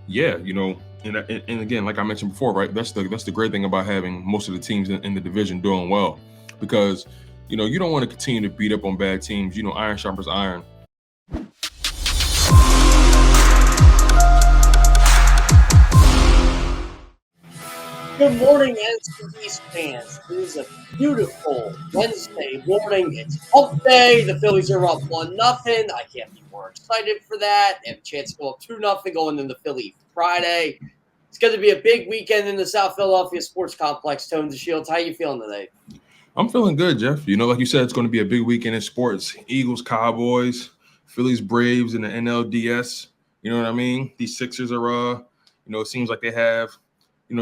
Yeah, and again, like I mentioned before, right? That's the great thing about having most of the teams in the division doing well, because you don't want to continue to beat up on bad teams. Iron sharpens iron. Good morning, NFC East fans. It is a beautiful Wednesday morning. It's hump day. The Phillies are up 1-0. I can't be more excited for that. They have a chance to go up 2-0 going into Philly Friday. It's going to be a big weekend in the South Philadelphia Sports Complex. Tone the Shields, how you feeling today? I'm feeling good, Jeff. Like you said, it's going to be a big weekend in sports. Eagles, Cowboys, Phillies, Braves, and the NLDS. You know what I mean? These Sixers are, it seems like they have,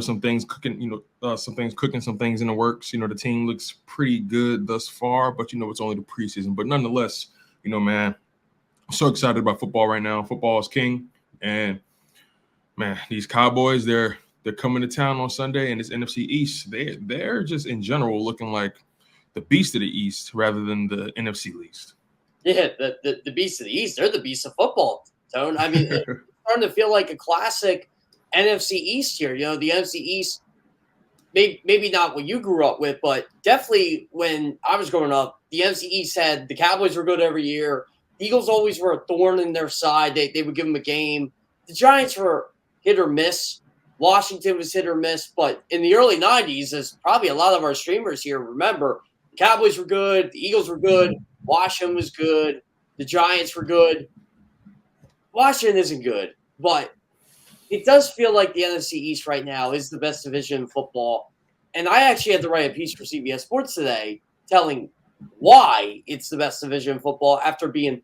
some things cooking. Some things cooking, some things in the works. The team looks pretty good thus far, but it's only the preseason. But nonetheless, man, I'm so excited about football right now. Football is king, and man, these Cowboys, they're coming to town on Sunday, and it's NFC East. They're just in general looking like the beast of the East rather than the NFC least. Yeah, the beast of the East. They're the beast of football, Tone. I mean, it's starting to feel like a classic NFC East here. The NFC East, maybe not what you grew up with, but definitely when I was growing up, the NFC East had the Cowboys were good every year. The Eagles always were a thorn in their side. They would give them a game. The Giants were hit or miss. Washington was hit or miss. But in the early 90s, as probably a lot of our streamers here remember, the Cowboys were good. The Eagles were good. Washington was good. The Giants were good. Washington isn't good, but it does feel like the NFC East right now is the best division in football. And I actually had to write a piece for CBS Sports today telling why it's the best division in football after being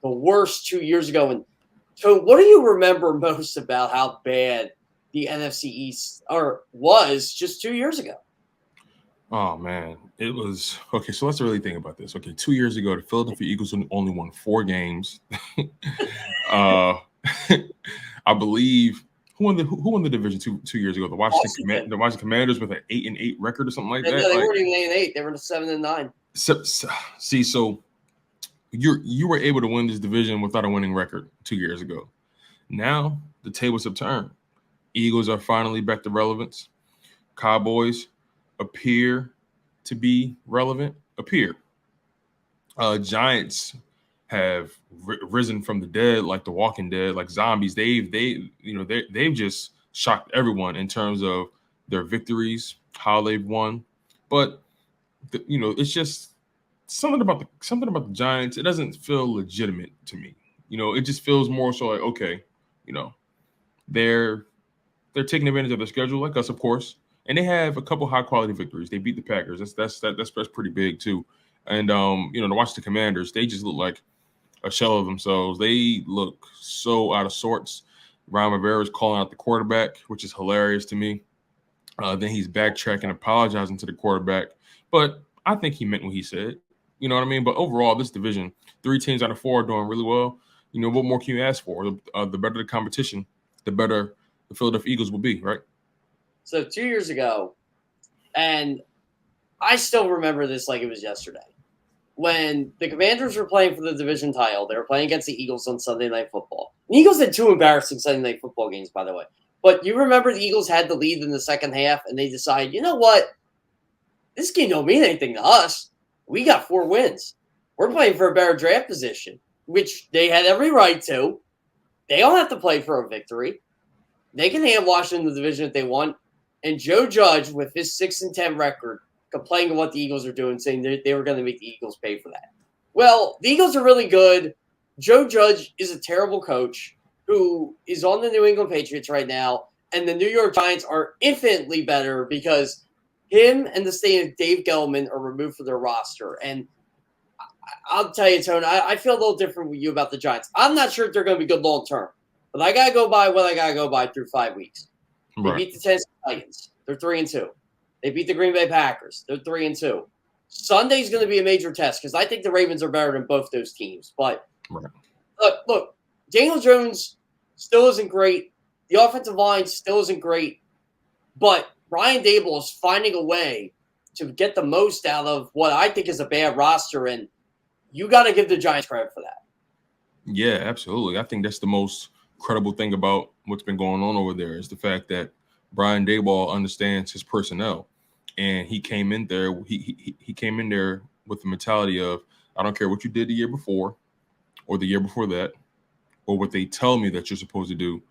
the worst 2 years ago. And so what do you remember most about how bad the NFC East was just 2 years ago? Oh man, it was okay. So let's really think about this. Okay, 2 years ago, the Philadelphia Eagles only won 4 games. uh, I believe who won the division two years ago? The Washington Commanders with an 8-8 record or something like that. No, they weren't even 8-8. They were 7-9. So you were able to win this division without a winning record 2 years ago. Now the tables have turned. Eagles are finally back to relevance. Cowboys appear to be relevant. Giants have risen from the dead, like the Walking Dead, like zombies. They've just shocked everyone in terms of their victories, how they've won. But it's just something about the Giants. It doesn't feel legitimate to me. It just feels more so like, okay, they're taking advantage of their schedule, like us, of course, and they have a couple high quality victories. They beat the Packers. That's pretty big too. And the Washington Commanders, they just look like a shell of themselves. They look so out of sorts. Ron Rivera is calling out the quarterback, which is hilarious to me. Then he's backtracking, apologizing to the quarterback, but I think he meant what he said. You know what I mean? But overall, this division, 3 teams out of 4 are doing really well. What more can you ask for? The better the competition, the better the Philadelphia Eagles will be, right? So 2 years ago, and I still remember this like it was yesterday, when the Commanders were playing for the division title, they were playing against the Eagles on Sunday Night Football. The Eagles had 2 embarrassing Sunday Night Football games, by the way. But you remember the Eagles had the lead in the second half, and they decided, you know what? This game don't mean anything to us. We got 4 wins. We're playing for a better draft position, which they had every right to. They don't have to play for a victory. They can hand Washington the division if they want. And Joe Judge, with his 6-10 record, complaining of what the Eagles are doing, saying they were going to make the Eagles pay for that. Well, the Eagles are really good. Joe Judge is a terrible coach who is on the New England Patriots right now, and the New York Giants are infinitely better because him and the state of Dave Gettleman are removed from their roster. And I'll tell you, Tony, I feel a little different with you about the Giants. I'm not sure if they're going to be good long term, but I got to go by what I got to go by through 5 weeks. They beat the Tennessee Titans. They're 3-2. They beat the Green Bay Packers. They're 3-2. Sunday's going to be a major test because I think the Ravens are better than both those teams. But look, Daniel Jones still isn't great. The offensive line still isn't great. But Brian Daboll is finding a way to get the most out of what I think is a bad roster, and you got to give the Giants credit for that. Yeah, absolutely. I think that's the most incredible thing about what's been going on over there is the fact that Brian Daboll understands his personnel, and he came in there. He came in there with the mentality of, I don't care what you did the year before or the year before that or what they tell me that you're supposed to do.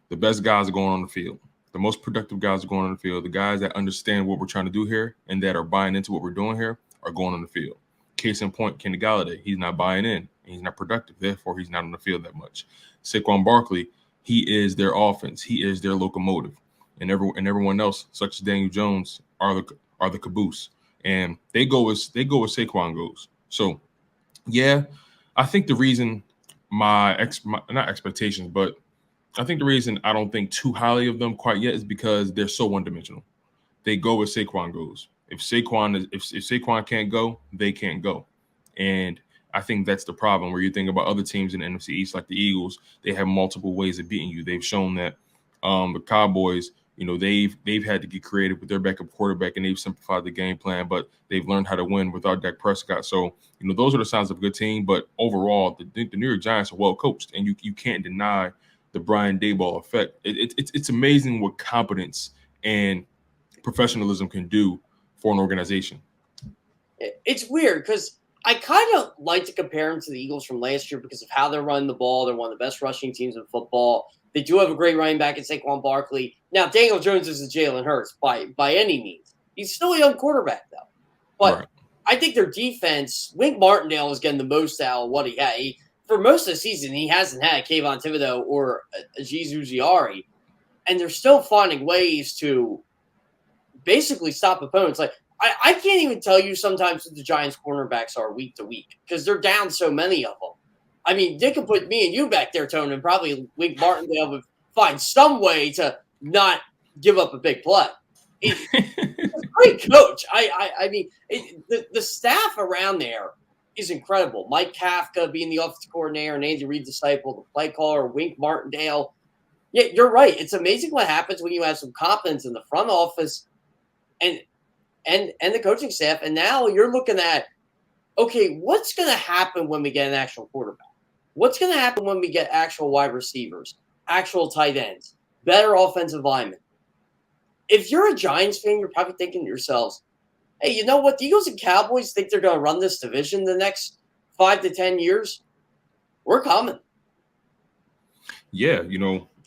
The best guys are going on the field. The most productive guys are going on the field. The guys that understand what we're trying to do here and that are buying into what we're doing here are going on the field. Case in point, Kenny Galladay. He's not buying in. He's not productive. Therefore, he's not on the field that much. Saquon Barkley, he is their offense. He is their locomotive. And everyone else, such as Daniel Jones, are the caboose. And they go as Saquon goes. So, yeah, I think the reason my not expectations, but I think the reason I don't think too highly of them quite yet is because they're so one-dimensional. They go as Saquon goes. If Saquon can't go, they can't go. And I think that's the problem where you think about other teams in the NFC East, like the Eagles, they have multiple ways of beating you. They've shown that the Cowboys, they've had to get creative with their backup quarterback, and they've simplified the game plan, but they've learned how to win without Dak Prescott. So, those are the signs of a good team. But overall, the New York Giants are well coached, and you can't deny the Brian Daboll effect. It's amazing what competence and professionalism can do for an organization. It's weird because I kind of like to compare them to the Eagles from last year because of how they're running the ball. They're one of the best rushing teams in football. They do have a great running back in Saquon Barkley. Now, Daniel Jones isn't Jalen Hurts by any means. He's still a young quarterback, though. But right. I think their defense, Wink Martindale is getting the most out of what he had. For most of the season, he hasn't had Kayvon Thibodeau or Azeez Ujulari, and they're still finding ways to basically stop opponents. Like I can't even tell you sometimes who the Giants' cornerbacks are week to week because they're down so many of them. I mean, they could put me and you back there, Tone, and probably Wink Martindale would find some way to not give up a big play. He's a great coach. I mean, the staff around there is incredible. Mike Kafka being the offensive coordinator and Andy Reid disciple, the play caller, Wink Martindale. Yeah, you're right. It's amazing what happens when you have some confidence in the front office and the coaching staff. And now you're looking at, okay, what's going to happen when we get an actual quarterback? What's going to happen when we get actual wide receivers, actual tight ends, better offensive linemen? If you're a Giants fan, you're probably thinking to yourselves, hey, you know what? The Eagles and Cowboys think they're going to run this division the next 5 to 10 years. We're coming. Yeah,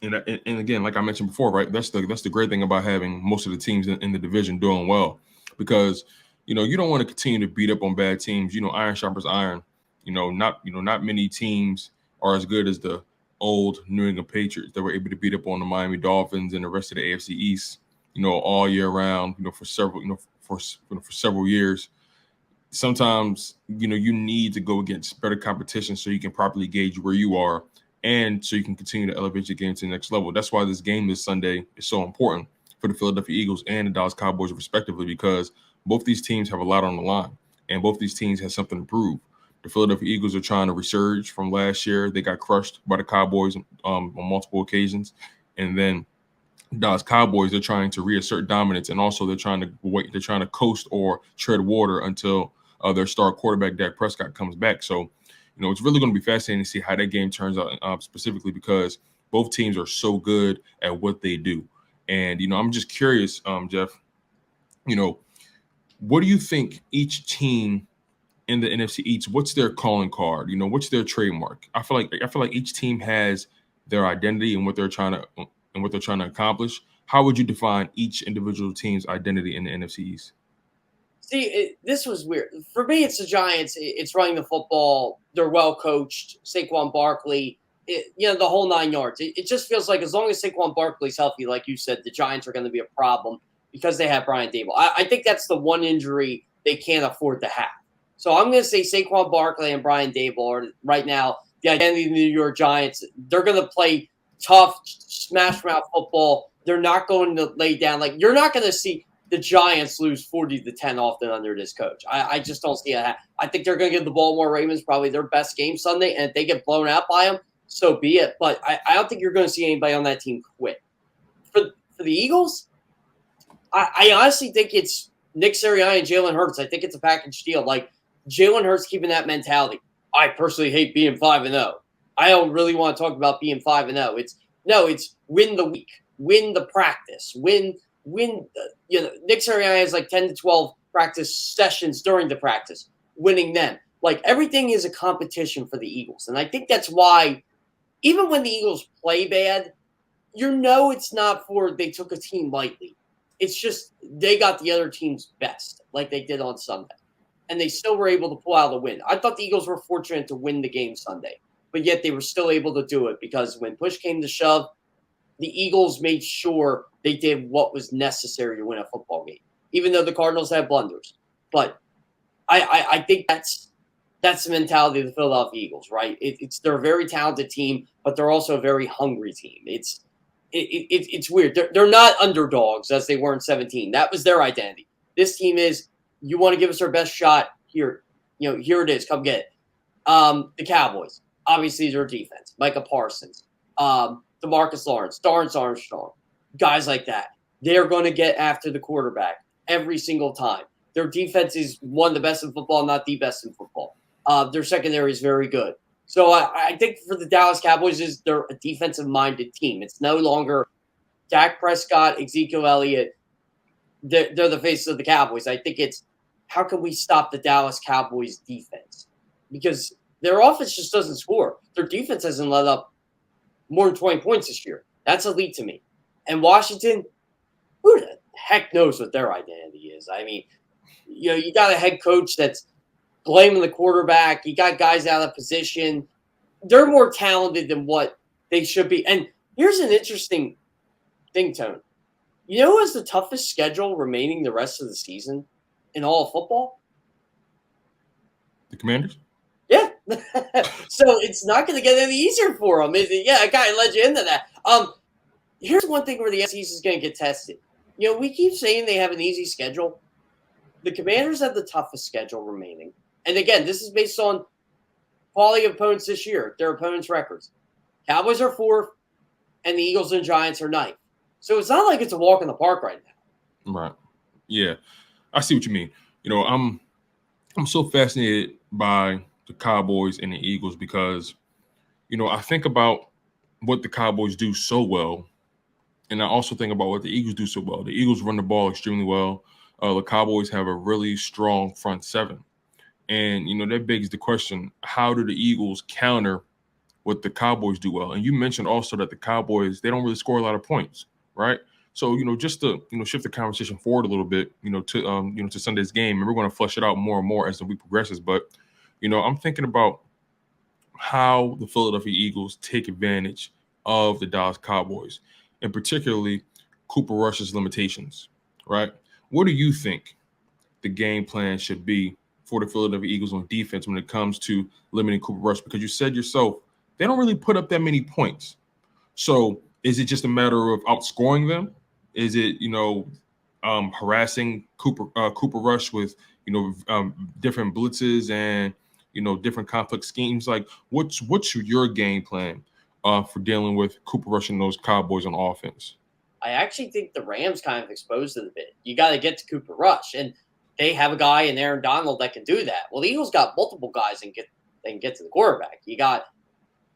and again, like I mentioned before, right? That's the great thing about having most of the teams in the division doing well, because you don't want to continue to beat up on bad teams. Iron sharpens iron. Not many teams are as good as the old New England Patriots that were able to beat up on the Miami Dolphins and the rest of the AFC East, all year round, for several years. Sometimes, you need to go against better competition so you can properly gauge where you are and so you can continue to elevate your game to the next level. That's why this game this Sunday is so important for the Philadelphia Eagles and the Dallas Cowboys, respectively, because both these teams have a lot on the line and both these teams have something to prove. The Philadelphia Eagles are trying to resurge from last year. They got crushed by the Cowboys on multiple occasions. And then Dallas Cowboys, they're trying to reassert dominance, and also they're trying to coast or tread water until their star quarterback, Dak Prescott, comes back. So, it's really going to be fascinating to see how that game turns out, specifically because both teams are so good at what they do. And, I'm just curious, Jeff, what do you think each team in the NFC East, what's their calling card? What's their trademark? I feel like each team has their identity and what they're trying to accomplish. How would you define each individual team's identity in the NFC East? See, this was weird. For me, it's the Giants. It's running the football. They're well coached. Saquon Barkley, the whole 9 yards. It just feels like as long as Saquon Barkley's healthy, like you said, the Giants are going to be a problem because they have Brian Daboll. I think that's the one injury they can't afford to have. So I'm going to say Saquon Barkley and Brian Daboll are right now the identity of the New York Giants. They're going to play tough, smash-mouth football. They're not going to lay down. Like, you're not going to see the Giants lose 40-10 often under this coach. I just don't see it. I think they're going to give the Baltimore Ravens probably their best game Sunday, and if they get blown out by them, so be it. But I don't think you're going to see anybody on that team quit. For the Eagles, I honestly think it's Nick Sirianni and Jalen Hurts. I think it's a package deal. Like, Jalen Hurts keeping that mentality. I personally hate being 5-0. I don't really want to talk about being 5-0. It's win the week, win the practice, win. Nick Sirianni has like 10 to 12 practice sessions during the practice, winning them. Like everything is a competition for the Eagles. And I think that's why even when the Eagles play bad, it's not for they took a team lightly. It's just they got the other team's best, like they did on Sunday. And they still were able to pull out a win. I thought the Eagles were fortunate to win the game Sunday, but yet they were still able to do it because when push came to shove, the Eagles made sure they did what was necessary to win a football game, even though the Cardinals had blunders. But I think that's the mentality of the Philadelphia Eagles, right? They're a very talented team, but they're also a very hungry team. It's weird. They're not underdogs as they were in 2017. That was their identity. This team is, you want to give us our best shot here. Here it is. Come get it. The Cowboys, obviously their defense, Micah Parsons, DeMarcus Lawrence, Dorrance Armstrong, guys like that. They're going to get after the quarterback every single time. Their defense is one of the best in football, not the best in football. Their secondary is very good. So I think for the Dallas Cowboys, they're a defensive-minded team. It's no longer Dak Prescott, Ezekiel Elliott. They're the faces of the Cowboys. I think it's how can we stop the Dallas Cowboys defense? Because their offense just doesn't score. Their defense hasn't let up more than 20 points this year. That's elite to me. And Washington, who the heck knows what their identity is? I mean, you got a head coach that's blaming the quarterback. You got guys out of position. They're more talented than what they should be. And here's an interesting thing, Tone. You know who has the toughest schedule remaining the rest of the season in all of football? The Commanders? Yeah. So it's not going to get any easier for them, is it? Yeah, I kind of led you into that. Here's one thing where the SEC is going to get tested. We keep saying they have an easy schedule. The Commanders have the toughest schedule remaining. And again, this is based on quality of opponents this year, their opponents' records. Cowboys are 4th, and the Eagles and Giants are 9th. So it's not like it's a walk in the park right now. Right. Yeah. I see what you mean. I'm so fascinated by the Cowboys and the Eagles because, I think about what the Cowboys do so well, and I also think about what the Eagles do so well. The Eagles run the ball extremely well. The Cowboys have a really strong front seven. And, that begs the question, how do the Eagles counter what the Cowboys do well? And you mentioned also that the Cowboys, they don't really score a lot of points, right? So, just to, shift the conversation forward a little bit, to Sunday's game, and we're going to flesh it out more and more as the week progresses. But, I'm thinking about how the Philadelphia Eagles take advantage of the Dallas Cowboys, and particularly Cooper Rush's limitations, right? What do you think the game plan should be for the Philadelphia Eagles on defense when it comes to limiting Cooper Rush? Because you said yourself, they don't really put up that many points. So is it just a matter of outscoring them? Is it, harassing Cooper Rush with, different blitzes and, different conflict schemes? Like, what's your game plan for dealing with Cooper Rush and those Cowboys on offense? I actually think the Rams kind of exposed it a bit. You got to get to Cooper Rush, and they have a guy in Aaron Donald that can do that. Well, the Eagles got multiple guys that can get to the quarterback. You got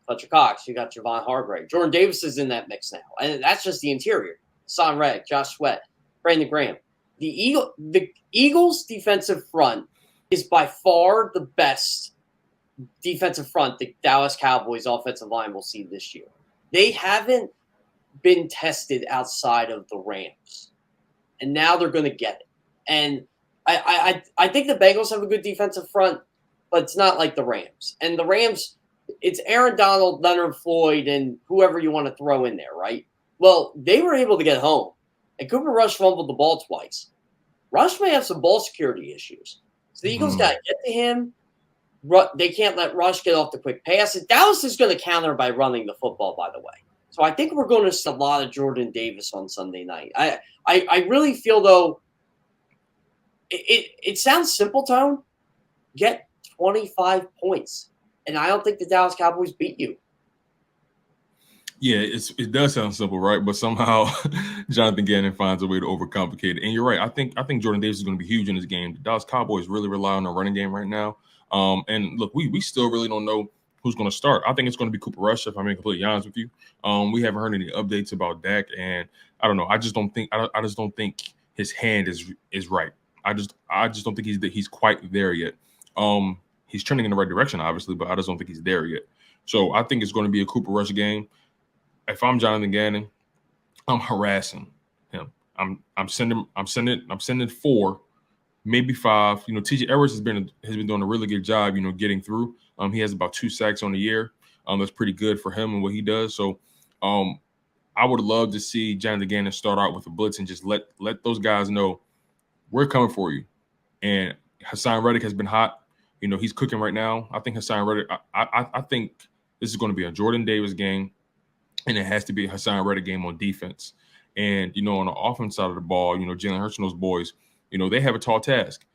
Fletcher Cox, you got Javon Hargrave. Jordan Davis is in that mix now, and that's just the interior. Son Reddick, Josh Sweat, Brandon Graham. The Eagles' defensive front is by far the best defensive front the Dallas Cowboys offensive line will see this year. They haven't been tested outside of the Rams, and now they're going to get it. And I think the Bengals have a good defensive front, but it's not like the Rams. And the Rams, it's Aaron Donald, Leonard Floyd, and whoever you want to throw in there, right? Well, they were able to get home, and Cooper Rush fumbled the ball twice. Rush may have some ball security issues. So the Eagles got to get to him. They can't let Rush get off the quick pass. And Dallas is going to counter by running the football, by the way. So I think we're going to see a lot of Jordan Davis on Sunday night. I really feel, though, it sounds simple, Tone. Get 25 points. And I don't think the Dallas Cowboys beat you. Yeah, it does sound simple, right? But somehow Jonathan Gannon finds a way to overcomplicate it. And you're right. I think Jordan Davis is going to be huge in this game. The Dallas Cowboys really rely on the running game right now. And look, we still really don't know who's going to start. I think it's going to be Cooper Rush, if I'm being completely honest with you. We haven't heard any updates about Dak, and I don't know. I just don't think his hand is right. I just don't think he's quite there yet. He's trending in the right direction, obviously, but I just don't think he's there yet. So I think it's going to be a Cooper Rush game. If I'm Jonathan Gannon, I'm harassing him. I'm sending 4, maybe 5. T.J. Edwards has been doing a really good job, getting through. He has about 2 sacks on the year. That's pretty good for him and what he does. So, I would love to see Jonathan Gannon start out with a blitz and just let those guys know we're coming for you. And Hassan Reddick has been hot. He's cooking right now. I think Hassan Reddick. I think this is going to be a Jordan Davis game, and it has to be a Hassan Reddick game on defense. And on the offense side of the ball, Jalen Hurts and those boys, they have a tall task.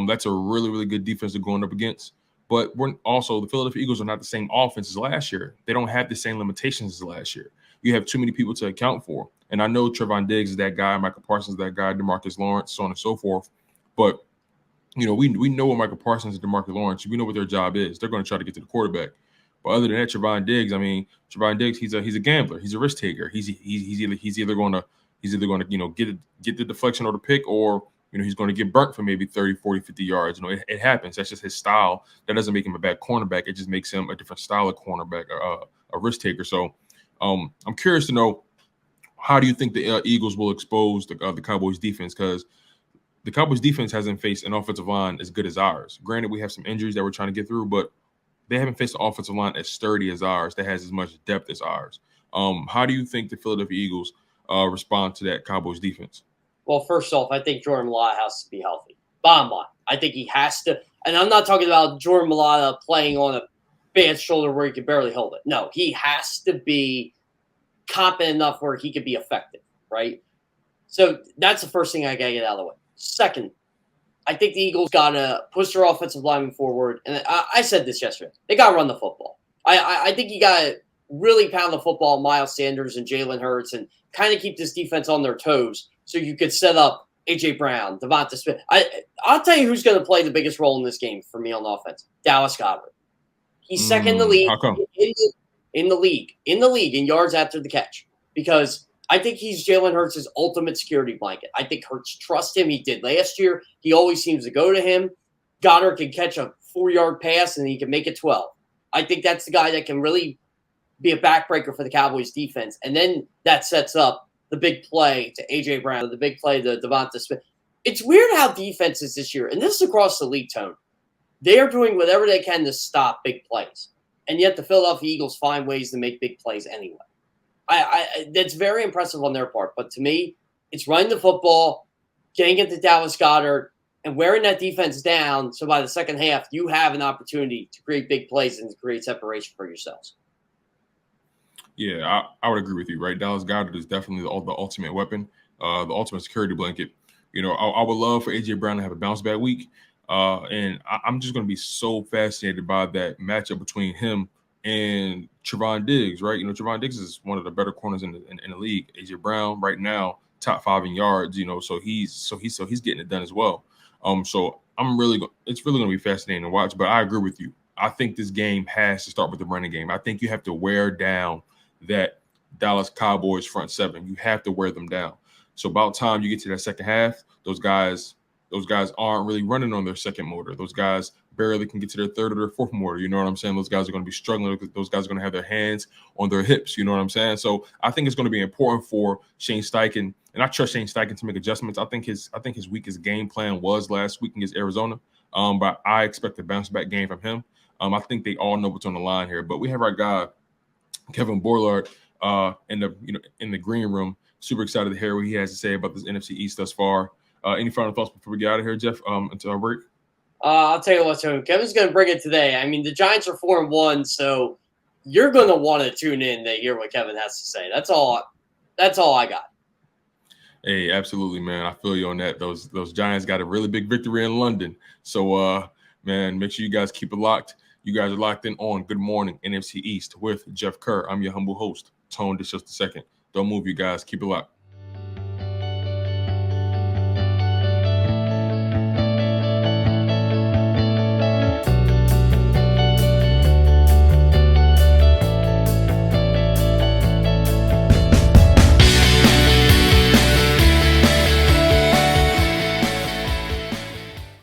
That's a really, really good defense they're going up against. But the Philadelphia Eagles are not the same offense as last year. They don't have the same limitations as last year. You have too many people to account for. And I know Trevon Diggs is that guy, Michael Parsons is that guy, DeMarcus Lawrence, so on and so forth. But, we know what Michael Parsons and DeMarcus Lawrence, we know what their job is. They're going to try to get to the quarterback. But other than that, Trevon Diggs, he's a gambler. He's a risk taker. He's either going to get the deflection or the pick, or he's going to get burnt for maybe 30, 40, 50 yards. It happens. That's just his style. That doesn't make him a bad cornerback. It just makes him a different style of cornerback, a risk taker. So I'm curious to know, how do you think the Eagles will expose the Cowboys defense? Because the Cowboys defense hasn't faced an offensive line as good as ours. Granted, we have some injuries that we're trying to get through, but they haven't faced an offensive line as sturdy as ours, that has as much depth as ours. How do you think the Philadelphia Eagles respond to that Cowboys defense? Well, first off, I think Jordan Mailata has to be healthy. Bottom line, I think he has to. And I'm not talking about Jordan Mailata playing on a bad shoulder where he can barely hold it. No, he has to be competent enough where he could be effective, right? So that's the first thing I got to get out of the way. Second, I think the Eagles got to push their offensive lineman forward. And I said this yesterday. They got to run the football. I think you got to really pound the football on Miles Sanders and Jalen Hurts and kind of keep this defense on their toes so you could set up A.J. Brown, Devonta Smith. I'll tell you who's going to play the biggest role in this game for me on offense. Dallas Goedert. He's second in the league. How come? In the league in yards after the catch, because I think he's Jalen Hurts' ultimate security blanket. I think Hurts trusts him. He did last year. He always seems to go to him. Goddard can catch a 4-yard pass, and he can make it 12. I think that's the guy that can really be a backbreaker for the Cowboys defense. And then that sets up the big play to A.J. Brown, the big play to Devonta Smith. It's weird how defenses this year, and this is across the league, Tone, they are doing whatever they can to stop big plays. And yet the Philadelphia Eagles find ways to make big plays anyway. That's very impressive on their part. But to me, it's running the football, getting it to Dallas Goedert, and wearing that defense down so by the second half, you have an opportunity to create big plays and to create separation for yourselves. Yeah, I would agree with you, right? Dallas Goedert is definitely the ultimate weapon, the ultimate security blanket. I would love for A.J. Brown to have a bounce-back week. And I'm just going to be so fascinated by that matchup between him and Trevon Diggs, right? Trevon Diggs is one of the better corners in the league. A.J. Brown right now, top 5 in yards, so he's getting it done as well. So it's really going to be fascinating to watch. But I agree with you. I think this game has to start with the running game. I think you have to wear down that Dallas Cowboys front seven. You have to wear them down. So about time you get to that second half, those guys aren't really running on their second motor. Those guys barely can get to their third or their fourth motor. You know what I'm saying? Those guys are going to be struggling. Those guys are going to have their hands on their hips. You know what I'm saying? So I think it's going to be important for Shane Steichen, and I trust Shane Steichen to make adjustments. I think his weakest game plan was last week against Arizona, but I expect a bounce back game from him. I think they all know what's on the line here. But we have our guy Kevin Borlard in the green room. Super excited to hear what he has to say about this NFC East thus far. Any final thoughts before we get out of here, Jeff, until our break? I'll tell you what, Tony. Kevin's going to bring it today. I mean, the Giants are 4-1, so you're going to want to tune in to hear what Kevin has to say. That's all I got. Hey, absolutely, man. I feel you on that. Those Giants got a really big victory in London. So, man, make sure you guys keep it locked. You guys are locked in on Good Morning NFC East with Jeff Kerr. I'm your humble host, Tone. This just a second. Don't move, you guys. Keep it locked.